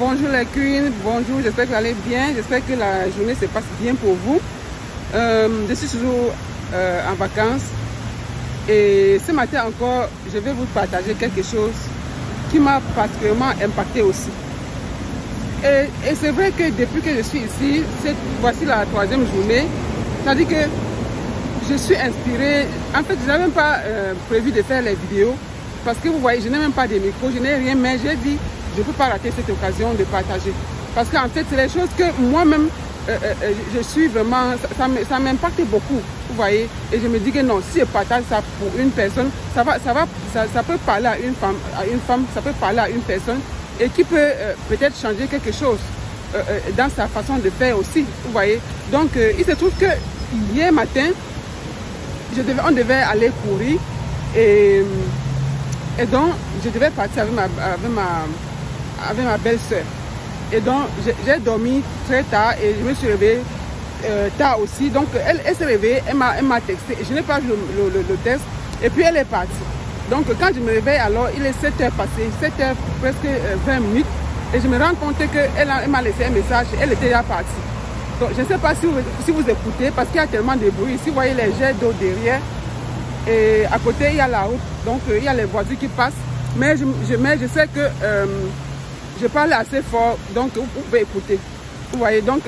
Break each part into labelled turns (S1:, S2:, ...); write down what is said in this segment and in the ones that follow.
S1: bonjour les queens, bonjour, j'espère que vous allez bien, j'espère que la journée se passe bien pour vous. Je suis toujours en vacances et ce matin encore, je vais vous partager quelque chose qui m'a particulièrement impacté aussi. Et c'est vrai que depuis que je suis ici, voici la troisième journée, c'est-à-dire que je suis inspirée. En fait, je n'avais même pas prévu de faire les vidéos parce que vous voyez, je n'ai même pas de micro, je n'ai rien, mais j'ai dit je ne peux pas rater cette occasion de partager. Parce qu'en fait, c'est les choses que moi-même, je suis vraiment, ça m'impacte beaucoup, vous voyez. Et je me dis que non, si je partage ça pour une personne, ça peut parler à une femme, ça peut parler à une personne et qui peut peut-être changer quelque chose dans sa façon de faire aussi, vous voyez. Donc, il se trouve que hier matin, on devait aller courir et donc je devais partir avec ma belle-sœur. Et donc j'ai dormi très tard et je me suis réveillée tard aussi. Donc elle s'est réveillée, elle m'a texté et je n'ai pas vu le texte et puis elle est partie. Donc quand je me réveille alors, il est 7 h passé, 7 h presque 20 minutes et je me rends compte qu'elle m'a laissé un message, elle était déjà partie. Donc je ne sais pas si vous écoutez parce qu'il y a tellement de bruit. Ici vous voyez les jets d'eau derrière et à côté il y a la route, donc il y a les voitures qui passent. Mais je sais que je parle assez fort, donc vous pouvez écouter. Vous voyez, donc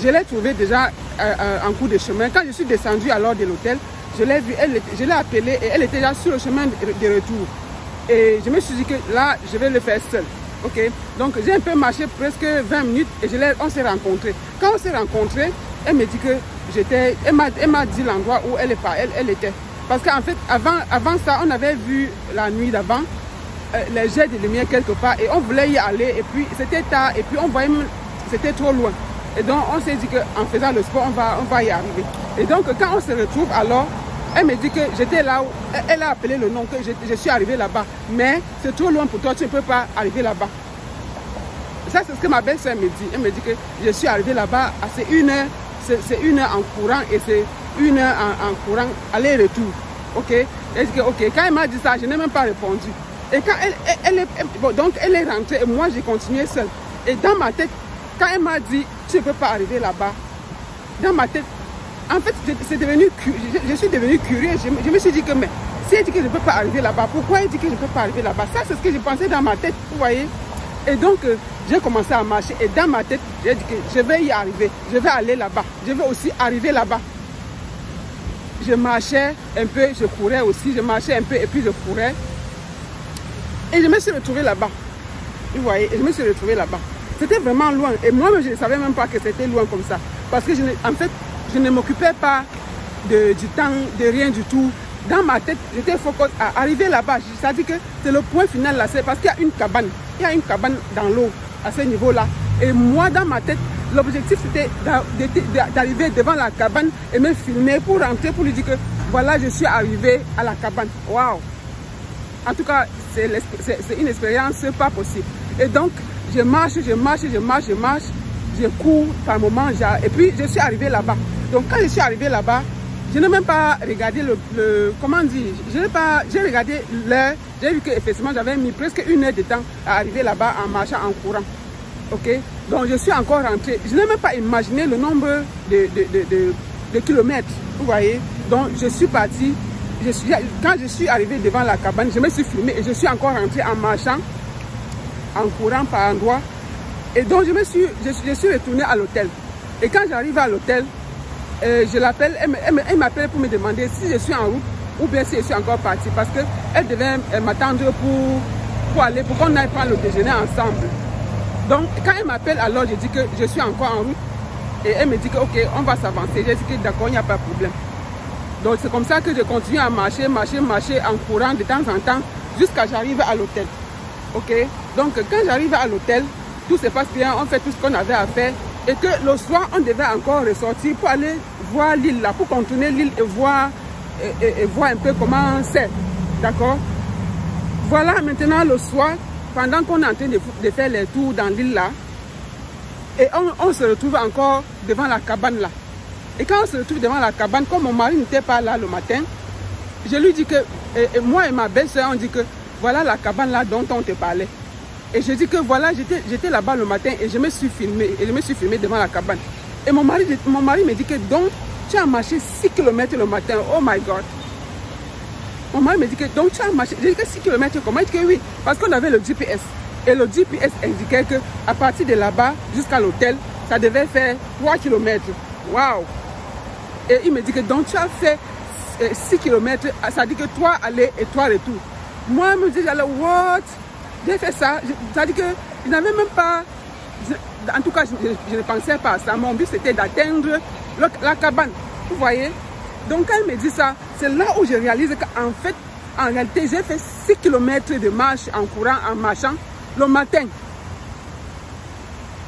S1: je l'ai trouvée déjà en cours de chemin. Quand je suis descendue alors de l'hôtel, je l'ai vue, je l'ai appelée et elle était déjà sur le chemin de retour. Et je me suis dit que là, je vais le faire seule. Ok, donc j'ai un peu marché presque 20 minutes et on s'est rencontrés. Quand on s'est rencontrés, elle me dit que elle m'a dit l'endroit où elle était. Parce qu'en fait, avant ça, on avait vu la nuit d'avant les jets de lumière quelque part et on voulait y aller et puis c'était tard et puis on voyait c'était trop loin. Et donc on s'est dit qu'en faisant le sport, on va y arriver. Et donc quand on se retrouve alors, elle me dit que j'étais là où elle a appelé le nom, que je suis arrivée là-bas. Mais c'est trop loin pour toi, tu ne peux pas arriver là-bas. Ça, c'est ce que ma belle-sœur me dit. Elle me dit que je suis arrivée là-bas, c'est 1 heure, c'est 1 heure en courant et c'est 1 heure en courant, aller-retour. Ok? Elle dit que, ok, quand elle m'a dit ça, je n'ai même pas répondu. Et quand donc elle est rentrée et moi j'ai continué seule. Et dans ma tête, quand elle m'a dit tu ne peux pas arriver là-bas, dans ma tête, en fait, je suis devenue curieuse. Je me suis dit que, mais si elle dit que je ne peux pas arriver là-bas, pourquoi elle dit que je ne peux pas arriver là-bas? Ça, c'est ce que je pensais dans ma tête, vous voyez. Et donc, j'ai commencé à marcher. Et dans ma tête, j'ai dit que je vais y arriver. Je vais aller là-bas. Je vais aussi arriver là-bas. Je marchais un peu, je courais aussi. Je marchais un peu et puis je courais. Et je me suis retrouvée là-bas. Vous voyez, et je me suis retrouvée là-bas. C'était vraiment loin. Et moi-même, je ne savais même pas que c'était loin comme ça. Parce que, en fait, je ne m'occupais pas du temps, de rien du tout. Dans ma tête, j'étais focus à arriver là-bas. Ça dit que c'est le point final là. C'est parce qu'il y a une cabane. Il y a une cabane dans l'eau, à ce niveau-là. Et moi, dans ma tête, l'objectif, c'était d'arriver devant la cabane et me filmer pour rentrer, pour lui dire que voilà, je suis arrivé à la cabane. Waouh! En tout cas, c'est une expérience pas possible. Et donc, je marche, je cours par moments, et puis je suis arrivée là-bas. Donc, quand je suis arrivée là-bas, je n'ai même pas regardé comment dire, j'ai regardé l'heure, j'ai vu qu'effectivement, j'avais mis presque 1 heure de temps à arriver là-bas en marchant, en courant. Ok? Donc, je suis encore rentrée. Je n'ai même pas imaginé le nombre de kilomètres, vous voyez? Donc, je suis partie. Quand je suis arrivée devant la cabane, je me suis filmée et je suis encore rentrée en marchant, en courant par endroits. Et donc, je suis retournée à l'hôtel. Et quand j'arrive à l'hôtel, je l'appelle, elle m'appelle pour me demander si je suis en route ou bien si je suis encore partie. Parce qu'elle devait m'attendre pour qu'on aille prendre le déjeuner ensemble. Donc, quand elle m'appelle, alors je dis que je suis encore en route. Et elle me dit que, ok, on va s'avancer. J'ai dit que d'accord, il n'y a pas de problème. Donc, c'est comme ça que je continue à marcher en courant de temps en temps jusqu'à j'arrive à l'hôtel. Ok? Donc, quand j'arrive à l'hôtel, tout se passe bien, on fait tout ce qu'on avait à faire. Et que le soir, on devait encore ressortir pour aller voir l'île là, pour contourner l'île et voir un peu comment c'est. D'accord? Voilà, maintenant le soir, pendant qu'on est en train de faire les tours dans l'île là, et on se retrouve encore devant la cabane là. Et quand on se retrouve devant la cabane, comme mon mari n'était pas là le matin, je lui dis que, moi et ma belle-sœur, on dit que voilà la cabane là dont on te parlait. Et je dis que voilà, j'étais là-bas le matin et je me suis filmée. Et je me suis filmée devant la cabane. Et mon mari me dit que donc, tu as marché 6 km le matin. Oh my God. Mon mari me dit que donc tu as marché. J'ai dit que 6 km comment? Il dit que oui. Parce qu'on avait le GPS. Et le GPS indiquait qu'à partir de là-bas jusqu'à l'hôtel, ça devait faire 3 km. Waouh! Et il me dit que donc tu as fait 6 km. Ça dit que 3 aller et 3 retour. Moi, je me dis, what? J'ai fait ça. Ça dit que il n'avait même pas. En tout cas, je ne pensais pas à ça. Mon but, c'était d'atteindre la cabane. Vous voyez? Donc, quand elle me dit ça, c'est là où je réalise qu'en fait, en réalité, j'ai fait 6 km de marche en courant, en marchant le matin.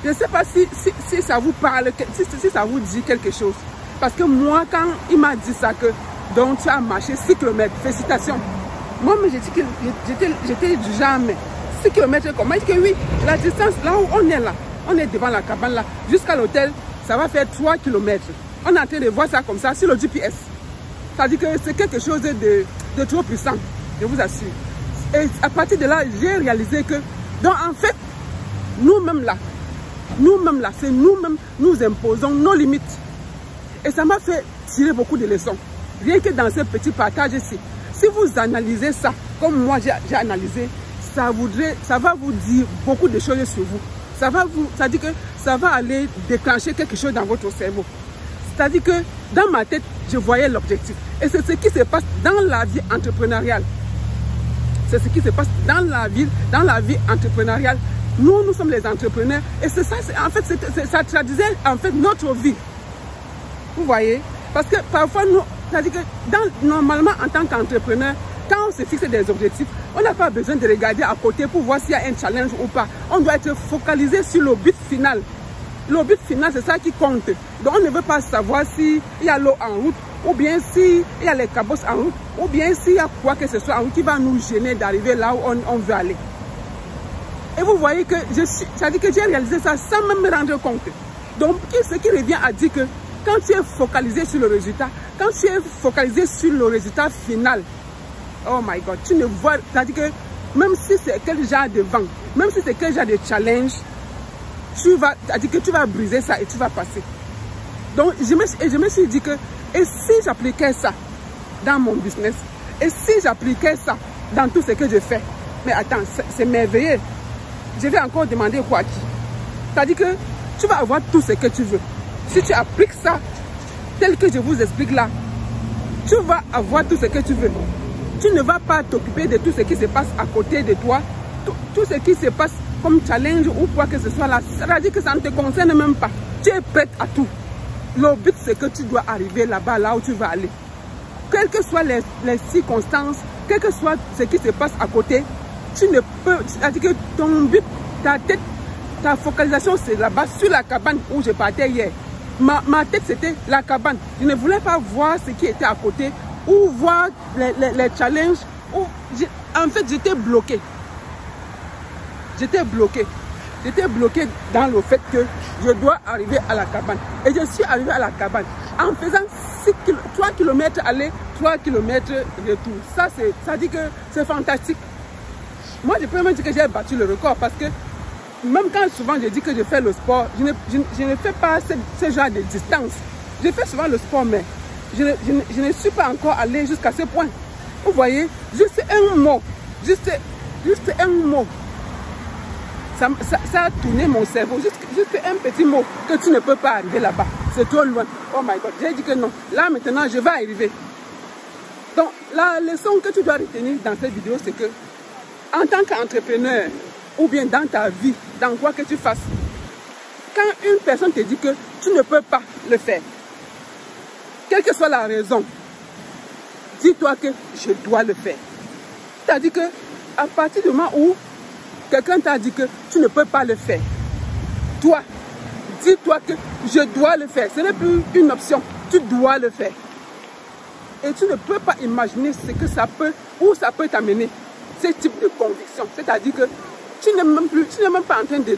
S1: Je ne sais pas si ça vous parle, si ça vous dit quelque chose. Parce que moi, quand il m'a dit ça, que donc tu as marché 6 km, félicitations. Moi, j'ai dit que j'étais du genre, mais 6 km, comment? Il dit que oui, la distance, là où on est là, on est devant la cabane là, jusqu'à l'hôtel, ça va faire 3 km. On est en train de voir ça comme ça sur le GPS. Ça dit que c'est quelque chose de trop puissant, je vous assure. Et à partir de là, j'ai réalisé que, donc en fait, nous-mêmes là, c'est nous-mêmes, nous imposons nos limites. Et ça m'a fait tirer beaucoup de leçons. Rien que dans ce petit partage ici. Si vous analysez ça, comme moi j'ai analysé, ça va vous dire beaucoup de choses sur vous. Ça dit que ça va aller déclencher quelque chose dans votre cerveau. C'est-à-dire que dans ma tête, je voyais l'objectif. Et c'est ce qui se passe dans la vie entrepreneuriale. C'est ce qui se passe dans la vie entrepreneuriale. Nous sommes les entrepreneurs. Et c'est ça, en fait, ça traduisait en fait notre vie. Vous voyez? Parce que parfois, c'est-à-dire que normalement, en tant qu'entrepreneur, quand on se fixe des objectifs, on n'a pas besoin de regarder à côté pour voir s'il y a un challenge ou pas. On doit être focalisé sur le but final. Le but final, c'est ça qui compte. Donc, on ne veut pas savoir s'il y a l'eau en route, ou bien s'il y a les cabosses en route, ou bien s'il y a quoi que ce soit en route qui va nous gêner d'arriver là où on veut aller. Et vous voyez que ça dit que j'ai réalisé ça sans même me rendre compte. Donc, ce qui revient à dire que quand tu es focalisé sur le résultat, quand tu es focalisé sur le résultat final, oh my God, tu ne vois, c'est-à-dire que même si c'est quel genre de vent, même si c'est quel genre de challenge, c'est-à-dire que tu vas briser ça et tu vas passer. Donc, je me suis dit que, et si j'appliquais ça dans mon business, et si j'appliquais ça dans tout ce que je fais, mais attends, c'est merveilleux. Je vais encore demander quoi à qui? C'est-à-dire que tu vas avoir tout ce que tu veux. Si tu appliques ça, tel que je vous explique là, tu vas avoir tout ce que tu veux. Tu ne vas pas t'occuper de tout ce qui se passe à côté de toi, tout ce qui se passe comme challenge ou quoi que ce soit là. Ça veut dire que ça ne te concerne même pas. Tu es prête à tout. Le but, c'est que tu dois arriver là-bas, là où tu vas aller. Quelles que soient les circonstances, quel que soit ce qui se passe à côté, tu ne peux... C'est-à-dire que ton but, ta tête, ta focalisation, c'est là-bas, sur la cabane où je partais hier. Ma tête, c'était la cabane. Je ne voulais pas voir ce qui était à côté ou voir les challenges. En fait, j'étais bloqué. J'étais bloqué. J'étais bloqué dans le fait que je dois arriver à la cabane. Et je suis arrivé à la cabane en faisant 3 km aller, 3 km retour. Ça dit que c'est fantastique. Moi, je peux même dire que j'ai battu le record parce que même quand souvent je dis que je fais le sport, je ne fais pas ce genre de distance. Je fais souvent le sport, mais je ne suis pas encore allé jusqu'à ce point. Vous voyez, juste un mot, juste un mot. Ça a tourné mon cerveau, juste un petit mot, que tu ne peux pas arriver là-bas. C'est trop loin. Oh my God, j'ai dit que non. Là, maintenant, je vais arriver. Donc, la leçon que tu dois retenir dans cette vidéo, c'est que, en tant qu'entrepreneur, ou bien dans ta vie, dans quoi que tu fasses, quand une personne te dit que tu ne peux pas le faire, quelle que soit la raison, dis-toi que je dois le faire. C'est-à-dire que, à partir du moment où quelqu'un t'a dit que tu ne peux pas le faire, toi, dis-toi que je dois le faire. Ce n'est plus une option, tu dois le faire. Et tu ne peux pas imaginer ce que ça peut, où ça peut t'amener, ce type de conviction. C'est-à-dire que tu n'es même pas en train de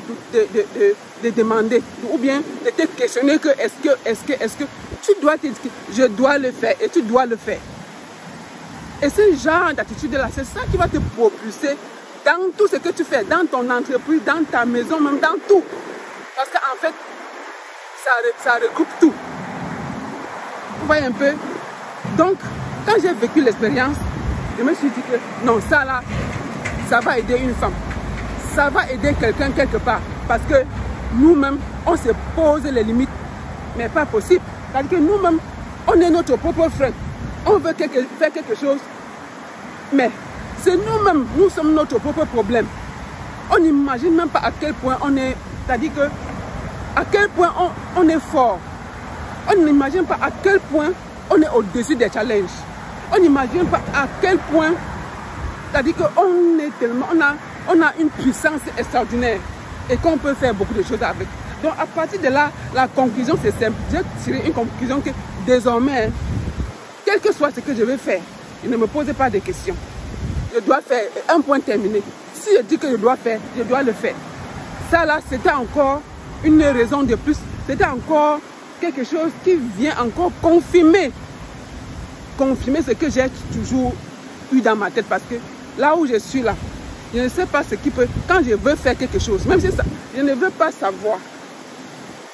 S1: demander, ou bien de te questionner que est-ce que, tu dois te dire que je dois le faire et tu dois le faire. Et ce genre d'attitude-là, c'est ça qui va te propulser dans tout ce que tu fais, dans ton entreprise, dans ta maison, même dans tout. Parce qu'en fait, ça regroupe tout. Vous voyez un peu? Donc, quand j'ai vécu l'expérience, je me suis dit que non, ça là, ça va aider une femme. Ça va aider quelqu'un quelque part. Parce que nous-mêmes, on se pose les limites. Mais pas possible. C'est-à-dire que nous-mêmes, on est notre propre frein. On veut faire quelque chose. Mais c'est nous-mêmes, nous sommes notre propre problème. On n'imagine même pas à quel point on est, c'est-à-dire que à quel point on est fort. On n'imagine pas à quel point on est au-dessus des challenges. On n'imagine pas à quel point, c'est-à-dire qu'on est tellement, on a une puissance extraordinaire et qu'on peut faire beaucoup de choses avec. Donc à partir de là, la conclusion c'est simple. J'ai tiré une conclusion que désormais, quel que soit ce que je vais faire, je ne me pose pas de questions. Je dois faire un point terminé. Si je dis que je dois faire, je dois le faire. Ça là, c'était encore une raison de plus. C'était encore quelque chose qui vient encore confirmer ce que j'ai toujours eu dans ma tête. Parce que là où je suis là, je ne sais pas ce qui peut... Quand je veux faire quelque chose, même si ça, je ne veux pas savoir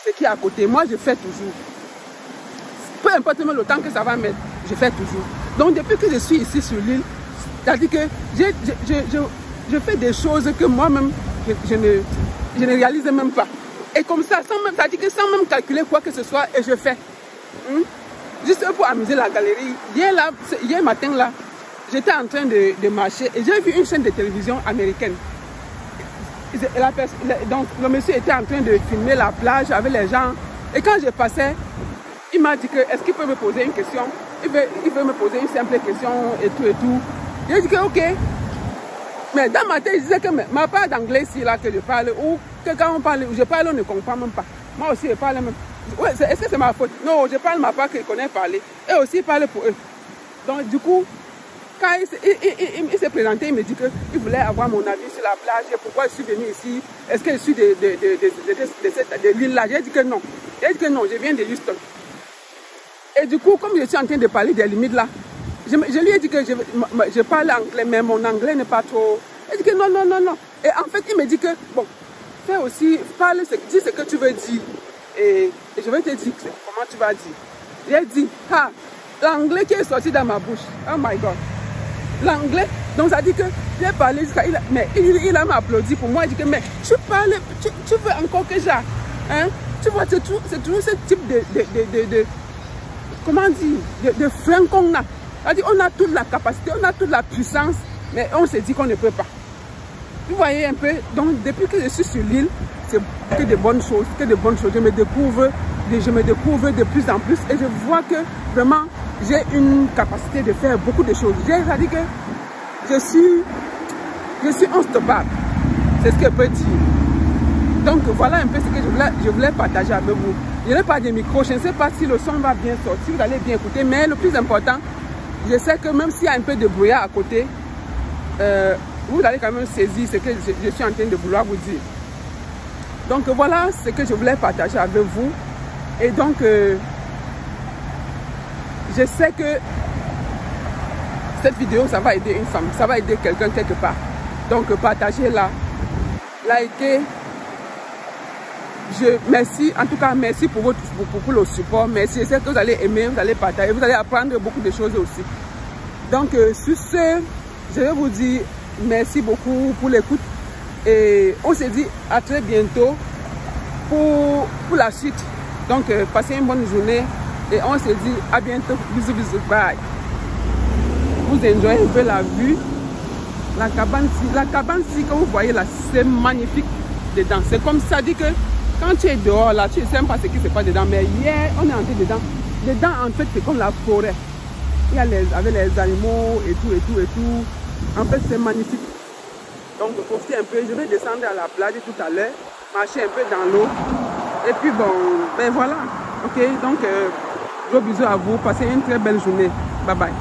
S1: ce qui est à côté. Moi, je fais toujours. Peu importe même le temps que ça va mettre, je fais toujours. Donc, depuis que je suis ici sur l'île, c'est-à-dire que je fais des choses que moi-même, je ne réalise même pas. Et comme ça, c'est-à-dire que sans même calculer quoi que ce soit, et je fais. Juste pour amuser la galerie. Hier matin, là, j'étais en train de marcher et j'ai vu une chaîne de télévision américaine. Donc, le monsieur était en train de filmer la plage avec les gens. Et quand je passais, il m'a dit que est-ce qu'il peut me poser une question? Il veut me poser une simple question et tout et tout. J'ai dit que ok. Mais dans ma tête, je disais que ma part d'anglais ici, là, que je parle, ou que quand on parle, je parle, on ne comprend même pas. Moi aussi, je parle même. Ouais, est-ce que c'est ma faute? Non, je parle ma part que je connais parler. Et aussi, il parle pour eux. Donc, du coup, quand il s'est présenté, il me dit qu'il voulait avoir mon avis sur la plage, pourquoi je suis venu ici, est-ce que je suis de l'île là? J'ai dit que non. J'ai dit que non, je viens de Houston. Et du coup, comme je suis en train de parler des limites là, je lui ai dit que je parle anglais, mais mon anglais n'est pas trop... Il dit que non, non, non, non. Et en fait, il me dit que, bon, fais aussi, dis ce que tu veux dire. Et je vais te dire comment tu vas dire. J'ai dit, ah, l'anglais qui est sorti dans ma bouche. Oh my God. L'anglais. Donc ça dit que j'ai parlé jusqu'à... Mais il a m'applaudi pour moi. Il dit que, mais tu parles, tu veux encore que j'ai... Hein? Tu vois, c'est toujours ce type de comment dire, de frein qu'on a. C'est-à-dire, on a toute la capacité, on a toute la puissance, mais on se dit qu'on ne peut pas. Vous voyez un peu, donc depuis que je suis sur l'île, c'est que de bonnes choses, que de bonnes choses. Je me découvre de plus en plus et je vois que vraiment, j'ai une capacité de faire beaucoup de choses. C'est-à-dire que je suis unstoppable. C'est ce que je peux dire. Donc voilà un peu ce que je voulais partager avec vous. Je n'ai pas de micro, je ne sais pas si le son va bien sortir, vous allez bien écouter, mais le plus important, je sais que même s'il y a un peu de brouillard à côté, vous allez quand même saisir ce que je suis en train de vouloir vous dire. Donc voilà ce que je voulais partager avec vous. Et donc, je sais que cette vidéo, ça va aider une femme, ça va aider quelqu'un quelque part. Donc partagez-la, likez. Merci, en tout cas, merci pour le support. Merci, je sais que vous allez aimer, vous allez partager, vous allez apprendre beaucoup de choses aussi. Donc, sur ce, je vais vous dire merci beaucoup pour l'écoute. Et on se dit à très bientôt pour la suite. Donc, passez une bonne journée et on se dit à bientôt. Bisous, bisous, bye. Vous enjoyez un peu la vue. La cabane ici, que vous voyez là, c'est magnifique dedans. C'est comme ça, dit que quand tu es dehors là, tu ne sais pas ce qui se passe dedans. Mais hier, on est entré dedans. Dedans, en fait, c'est comme la forêt. Il y a avec les animaux et tout, et tout, et tout. En fait, c'est magnifique. Donc, profitez un peu. Je vais descendre à la plage tout à l'heure, marcher un peu dans l'eau. Et puis, bon, ben voilà. Ok, donc, gros bisous à vous. Passez une très belle journée. Bye bye.